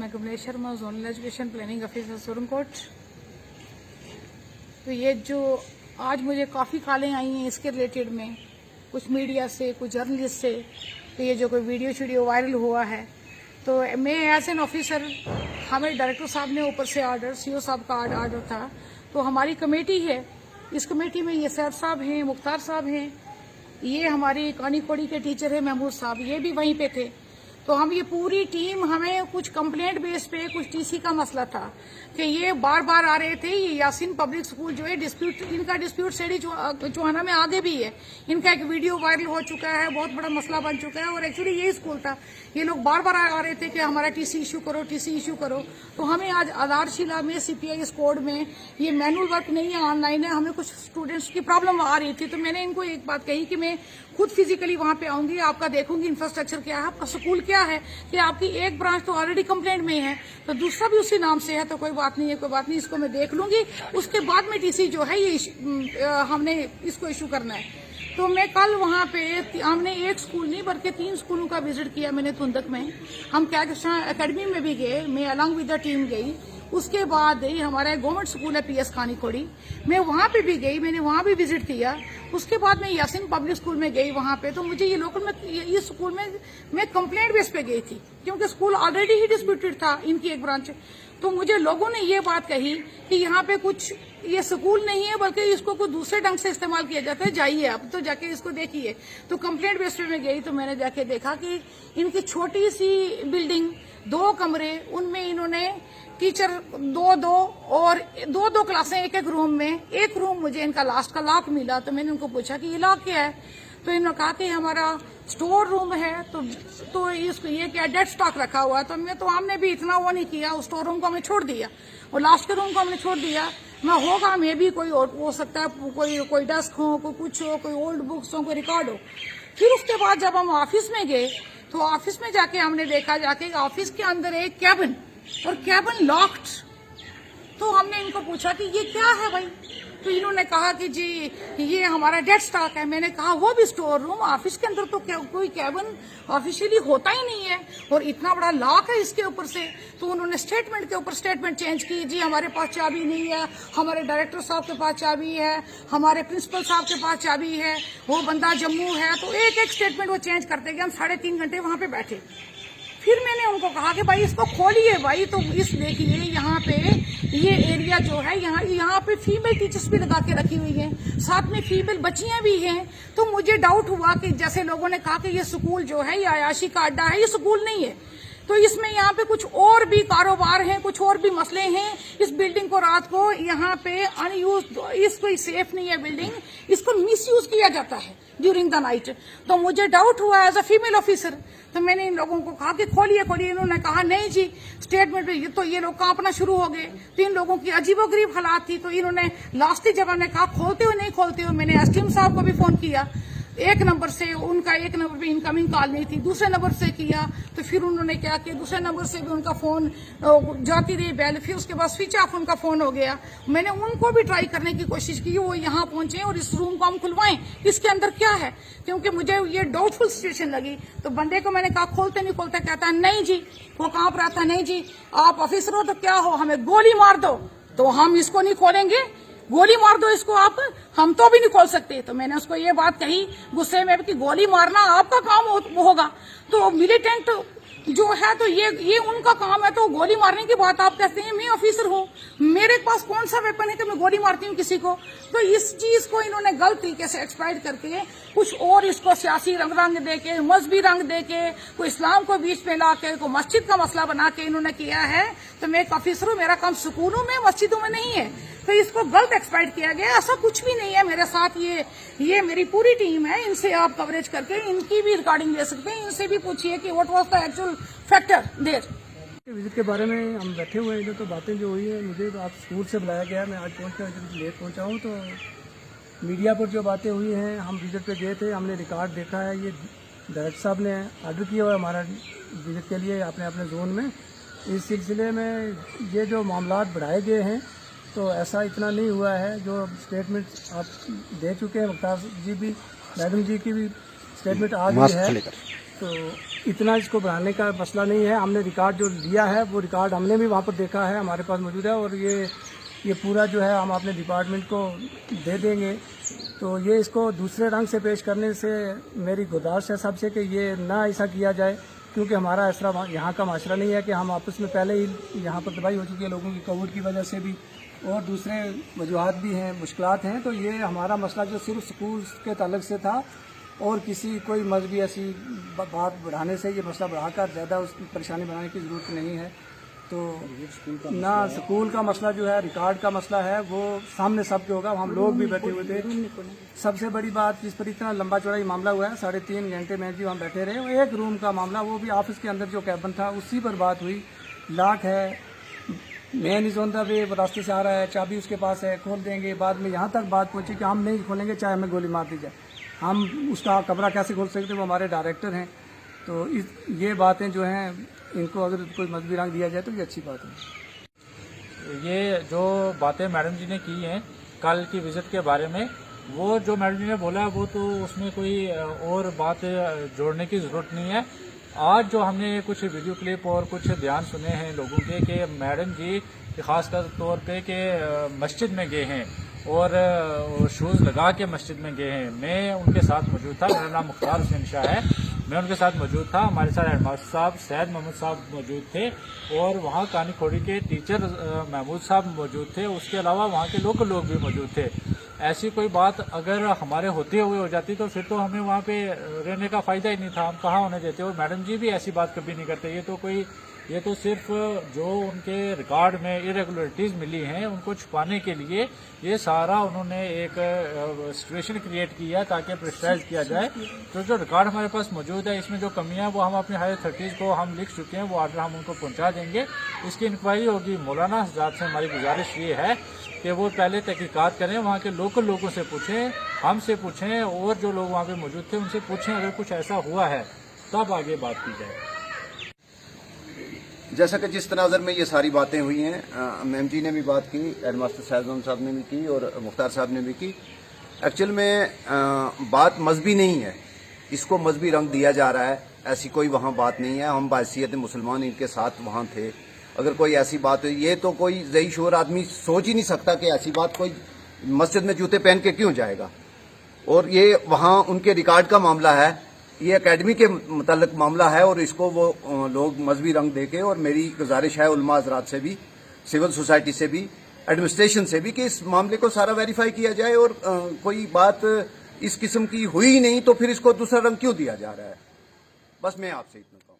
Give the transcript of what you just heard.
मैं Kamlesh Sharma, zonal education planning officer Surankote. तो ये जो आज मुझे काफ़ी कॉलें आई हैं इसके रिलेटेड में, कुछ मीडिया से, कुछ जर्नलिस्ट से, तो ये जो कोई वीडियो वायरल हुआ है, तो मैं एज एन ऑफिसर, हमारे डायरेक्टर साहब ने ऊपर से ऑर्डर, सीओ साहब का ऑर्डर था, तो हमारी कमेटी है, इस कमेटी में ये सैफ साहब हैं, मुख्तार साहब हैं, ये हमारी कानी कोड़ी के टीचर हैं महमूद साहब, ये भी वहीं पे थे। तो हम ये पूरी टीम, हमें कुछ कंप्लेंट बेस पे कुछ टीसी का मसला था कि ये बार बार आ रहे थे। ये यासीन पब्लिक स्कूल जो है डिस्प्यूट, इनका डिस्प्यूट स्टडी चौहाना में आगे भी है, इनका एक वीडियो वायरल हो चुका है, बहुत बड़ा मसला बन चुका है। और एक्चुअली यही स्कूल था, ये लोग बार बार आ रहे थे कि हमारा टीसी इशू करो, टीसी इशू करो। तो हमें आज आधारशिला में सीपीआई कोड में ये मैनुअल वर्क नहीं है, ऑनलाइन है, हमें कुछ स्टूडेंट्स की प्रॉब्लम आ रही थी। तो मैंने इनको एक बात कही कि मैं खुद फिजिकली वहां पे आऊंगी, आपका देखूंगी इंफ्रास्ट्रक्चर क्या है, आपका स्कूल क्या है, कि आपकी एक ब्रांच तो ऑलरेडी कंप्लेंट में है, तो दूसरा भी उसी नाम से है, तो कोई बात नहीं है, कोई बात नहीं, इसको मैं देख लूंगी। उसके बाद में टीसी जो है ये हमने इसको इशू करना है। तो मैं कल वहां पे, हमने एक स्कूल नहीं बल्कि 3 स्कूलों का विजिट किया मैंने तुंदक में। हम कैगस्टा एकेडमी में भी गए, मैं अलॉन्ग विद द टीम गई। उसके बाद हमारा गवर्नमेंट स्कूल है पीएस खानी खोड़ी, मैं वहां पे भी गई, मैंने वहां भी विजिट किया। उसके बाद मैं यासीन पब्लिक स्कूल में गई वहां पे, तो मुझे ये लोकल में ये स्कूल में मैं कंप्लेंट बेस पे गई थी, क्योंकि स्कूल ऑलरेडी ही डिस्प्यूटेड था, इनकी एक ब्रांच। तो मुझे लोगों ने ये बात कही कि यहाँ पे कुछ ये स्कूल नहीं है बल्कि इसको कोई दूसरे ढंग से इस्तेमाल किया जाता है, जाइए आप तो जाके इसको देखिए। तो कंप्लेंट बेस पे मैं गई, तो मैंने जाके देखा कि इनकी छोटी सी बिल्डिंग, 2 कमरे, उनमें इन्होंने टीचर 2-2 और 2-2 क्लासें एक रूम में। एक रूम मुझे इनका लास्ट का लॉक मिला, तो मैंने उनको पूछा कि ये लॉक क्या है, तो इन्होंने कहा कि हमारा स्टोर रूम है। तो इसको ये क्या डेड स्टॉक रखा हुआ है। तो हमने भी इतना वो नहीं किया, उस स्टोर रूम को हमने छोड़ दिया और लास्ट के रूम को हमने छोड़ दिया। मैं होगा मे भी कोई हो सकता है, कोई डेस्क हो, कोई कुछ हो, कोई ओल्ड बुक्स हो, कोई रिकॉर्ड हो। फिर उसके बाद जब हम ऑफिस में गए, तो ऑफिस में जाके हमने देखा, जाके ऑफिस के अंदर एक कैबिन, और कैबिन लॉक्ड। तो हमने इनको पूछा कि ये क्या है भाई, तो इन्होंने कहा कि जी ये हमारा डेड स्टॉक है। मैंने कहा वो भी स्टोर रूम, ऑफिस के अंदर तो कोई कैबिन ऑफिशियली होता ही नहीं है, और इतना बड़ा लॉक है इसके ऊपर से। तो उन्होंने स्टेटमेंट के ऊपर स्टेटमेंट चेंज की, जी हमारे पास चाबी नहीं है, हमारे डायरेक्टर साहब के पास चाबी है, हमारे प्रिंसिपल साहब के पास चाबी है, वो बंदा जम्मू है। तो एक एक स्टेटमेंट वो चेंज करते गए। हम 3.5 घंटे वहां पे बैठे। फिर मैंने उनको कहा कि भाई इसको खोलिए भाई। तो इस देखिए यहाँ पे ये एरिया जो है, यहाँ पे फीमेल टीचर्स भी लगा के रखी हुई हैं, साथ में फीमेल बच्चियां भी हैं। तो मुझे डाउट हुआ कि जैसे लोगों ने कहा कि ये स्कूल जो है ये अयाशी का अड्डा है, ये स्कूल नहीं है। तो इसमें यहाँ पे कुछ और भी कारोबार हैं, कुछ और भी मसले हैं। इस बिल्डिंग को रात को यहाँ पे अनयूज, इसको सेफ नहीं है बिल्डिंग, इसको मिसयूज किया जाता है ड्यूरिंग द नाइट। तो मुझे डाउट हुआ एज अ फीमेल ऑफिसर, तो मैंने इन लोगों को कहा कि खोलिए खोलिए। इन्होंने कहा नहीं जी स्टेटमेंट में, तो ये लोग कांपना शुरू हो गए। तो इन लोगों की अजीबोगरीब हालात थी। तो इन्होंने लास्ट जब हमने कहा खोलते हो नहीं खोलते हो, मैंने एसडीएम साहब को भी फोन किया, एक नंबर से, उनका एक नंबर पे इनकमिंग कॉल नहीं थी, दूसरे नंबर से किया। तो फिर उन्होंने क्या किया, दूसरे नंबर से भी उनका फोन जाती रही बेल, फिर उसके बाद स्विच ऑफ उनका फोन हो गया। मैंने उनको भी ट्राई करने की कोशिश की, वो यहाँ पहुंचे और इस रूम को हम खुलवाएं, इसके अंदर क्या है, क्योंकि मुझे ये डाउटफुल सिचुएशन लगी। तो बंदे को मैंने कहा खोलते नहीं खोलते, कहता है नहीं जी, वो कांप रहा था, नहीं जी आप ऑफिसर हो तो क्या हो, हमें गोली मार दो तो हम इसको नहीं खोलेंगे, गोली मार दो इसको आप, हम तो भी नहीं खोल सकते। तो मैंने उसको ये बात कही गुस्से में कि गोली मारना आपका काम होगा, तो मिलिटेंट जो है तो ये उनका काम है, तो गोली मारने की बात आप कहते हैं। मैं ऑफिसर हूँ, मेरे पास कौन सा वेपन है कि मैं गोली मारती हूँ किसी को। तो इस चीज को इन्होंने गलत तरीके से एक्सप्लॉइट करके कुछ और इसको सियासी रंग दे के, मजहबी रंग दे के, कोई इस्लाम को बीच में ला के, कोई मस्जिद का मसला बना के इन्होंने किया है। तो मैं एक ऑफिसर हूँ, मेरा काम स्कूलों में मस्जिदों में नहीं है, तो इसको गलत एक्सप्लॉइट किया गया। ऐसा कुछ भी नहीं है मेरे साथ। ये मेरी पूरी टीम है, इनसे आप कवरेज करके इनकी भी रिकॉर्डिंग ले सकते हैं, इनसे भी पूछिए कि what was the actual factor there. Visit के बारे में हम बैठे हुए हैं इधर, तो बातें जो हुई है, मुझे तो आप स्कूल से बुलाया गया, मैं आज लेट पहुंचा हूं। तो मीडिया पर जो बातें हुई हैं, हम विजिट पे गए थे, हमने रिकॉर्ड देखा है, ये डायरेक्टर साहब ने ऑर्डर किया हुआ है हमारा विजिट के लिए अपने अपने जोन में। इस सिलसिले में ये जो मामलात बढ़ाए गए हैं, तो ऐसा इतना नहीं हुआ है। जो स्टेटमेंट आप दे चुके हैं, मुख्तार जी भी, मैडम जी की भी स्टेटमेंट आ गई है। तो इतना इसको बढ़ाने का मसला नहीं है। हमने रिकॉर्ड जो लिया है वो रिकॉर्ड हमने भी वहाँ पर देखा है, हमारे पास मौजूद है, और ये पूरा जो है हम अपने डिपार्टमेंट को दे देंगे। तो ये इसको दूसरे रंग से पेश करने से मेरी गुजारिश है सबसे कि ये ना ऐसा किया जाए, क्योंकि हमारा ऐसा यहाँ का माशरा नहीं है कि हम आपस में पहले ही यहाँ पर तबाही हो चुकी है लोगों की कोविड की वजह से भी, और दूसरे वजूहात भी हैं, मुश्किलात हैं। तो ये हमारा मसला जो सिर्फ स्कूल के ताल्लुक से था और किसी कोई मजहबी ऐसी बात बढ़ाने से ये मसला बढ़ाकर ज़्यादा उस परेशानी बनाने की ज़रूरत नहीं है। तो ना स्कूल का मसला जो है, रिकॉर्ड का मसला है, वो सामने सबके होगा। हम लोग भी बैठे हुए थे। सबसे बड़ी बात जिस पर इतना लंबा चौड़ा मामला हुआ है, 3.5 घंटे में जो हम बैठे रहे, वो एक रूम का मामला, वो भी ऑफिस के अंदर जो कैबिन था उसी पर बात हुई। लॉक है, main is on the way, रास्ते से आ रहा है, चाबी उसके पास है, खोल देंगे। बाद में यहाँ तक बात पहुँची कि हम नहीं खोलेंगे चाहे हमें गोली मार दी जाए। हम उसका कमरा कैसे खोल सकते, वो हमारे डायरेक्टर हैं। तो ये बातें जो हैं, इनको अगर कोई मजबूरी रंग दिया जाए तो ये अच्छी बात है। ये जो बातें मैडम जी ने की हैं कल की विजिट के बारे में, वो जो मैडम जी ने बोला वो तो उसमें कोई और बात जोड़ने की ज़रूरत नहीं है। आज जो हमने कुछ वीडियो क्लिप और कुछ बयान सुने हैं लोगों के कि मैडम जी खास तौर पे कि मस्जिद में गए हैं और शूज़ लगा के मस्जिद में गए हैं। मैं उनके साथ मौजूद था, मेरा नाम मुख्तार हुसैन शाह है, मैं उनके साथ मौजूद था। हमारे साथ हेडमास्टर साहब सैयद मोहम्मद साहब मौजूद थे और वहाँ कानी खोड़ी के टीचर महमूद साहब मौजूद थे। उसके अलावा वहाँ के लोकल लोग भी मौजूद थे। ऐसी कोई बात अगर हमारे होते हुए हो जाती तो फिर तो हमें वहाँ पे रहने का फ़ायदा ही नहीं था, हम कहाँ होने देते। और मैडम जी भी ऐसी बात कभी नहीं करते। ये तो सिर्फ जो उनके रिकॉर्ड में इरेगुलरिटीज़ मिली हैं उनको छुपाने के लिए ये सारा उन्होंने एक सिचुएशन क्रिएट किया ताकि प्रेशराइज किया जाए। तो जो रिकॉर्ड हमारे पास मौजूद है, इसमें जो कमियां वो हम अपने हायर अथॉरिटीज़ को हम लिख चुके हैं, वो ऑर्डर हम उनको पहुंचा देंगे। इसकी इंक्वायरी होगी। मौलाना हज़रात से हमारी गुजारिश ये है कि वो पहले तहकीकात करें, वहाँ के लोकल लोगों से पूछें, हमसे पूछें और जो लोग वहाँ पे मौजूद थे उनसे पूछें। अगर कुछ ऐसा हुआ है तब आगे बात की जाए। जैसा कि जिस तनाज़र में ये सारी बातें हुई हैं, मैम जी ने भी बात की, हेडमास्टर साहब ने भी की और मुख्तार साहब ने भी की। एक्चुअल में बात मजहबी नहीं है, इसको मजहबी रंग दिया जा रहा है। ऐसी कोई वहाँ बात नहीं है। हम बाहैसियत मुसलमान इनके साथ वहाँ थे। अगर कोई ऐसी बात हुई, ये तो कोई ज़ई शोर आदमी सोच ही नहीं सकता कि ऐसी बात कोई मस्जिद में जूते पहन के क्यों जाएगा। और ये वहाँ उनके रिकॉर्ड का मामला है, ये एकेडमी के मुताल्लिक मामला है और इसको वो लोग मजहबी रंग देके, और मेरी गुजारिश है उलमा हज़रात से भी, सिविल सोसाइटी से भी, एडमिनिस्ट्रेशन से भी कि इस मामले को सारा वेरीफाई किया जाए। और कोई बात इस किस्म की हुई ही नहीं तो फिर इसको दूसरा रंग क्यों दिया जा रहा है। बस मैं आपसे इतना कहूँ।